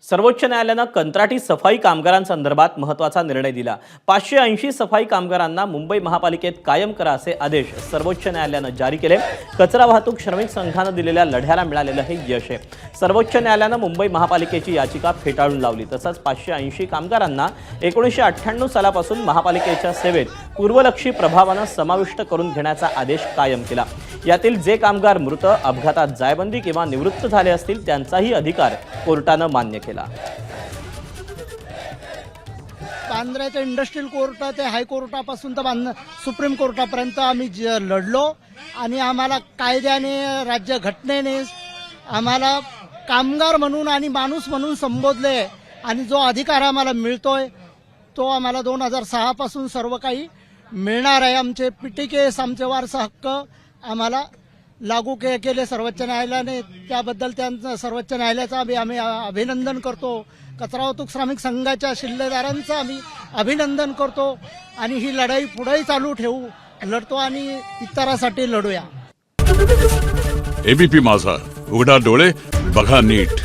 सर्वोच्च न्यायालयानं कंत्राटी सफाई कामगारांसंदर्भात महत्त्वाचा निर्णय दिला। 580 सफाई कामगारांना मुंबई महापालिकेत कायम करा असे आदेश सर्वोच्च न्यायालयानं जारी केले। कचरा वाहतूक श्रमिक संघानं दिलेल्या लढ्याला मिळालेलं हे यश आहे। सर्वोच्च न्यायालयानं मुंबई महापालिकेची याचिका फेटाळून लावली। तसंच 580 कामगारांना 1998 सालापासून महापालिकेच्या सेवेत पूर्वलक्षी प्रभावानं समाविष्ट करून घेण्याचा आदेश कायम केला। यातील जे कामगार मृत, अपघातात जायबंदी किंवा निवृत्त झाले असतील त्यांचाही अधिकार कोर्टानं मान्य केला। बांद्र्याच्या इंडस्ट्रियल कोर्ट ते हायकोर्टापासून तर सुप्रीम कोर्टापर्यंत आम्ही लढलो आणि आम्हाला कायद्याने, राज्य घटनेने आम्हाला कामगार म्हणून आणि माणूस म्हणून संबोधले आणि जो अधिकार आम्हाला मिळतोय तो आम्हाला 2006 पासून सर्व काही मिळणार आहे। आमचे पीटीकेस, आमचे वारसा हक्क आम्हाला लागू केले सर्वोच्च न्यायालयाने। त्याबद्दल त्यांचं सर्वोच्च न्यायालयाचं आम्ही अभिनंदन करतो। कचरा वाहतूक श्रमिक संघाच्या शिल्लेदारांचं आम्ही अभिनंदन करतो आणि ही लढाई पुढेही चालू लढतो आणि इतरांसाठी लढूया। एबीपी माझा, उघडा डोळे बघा नीट।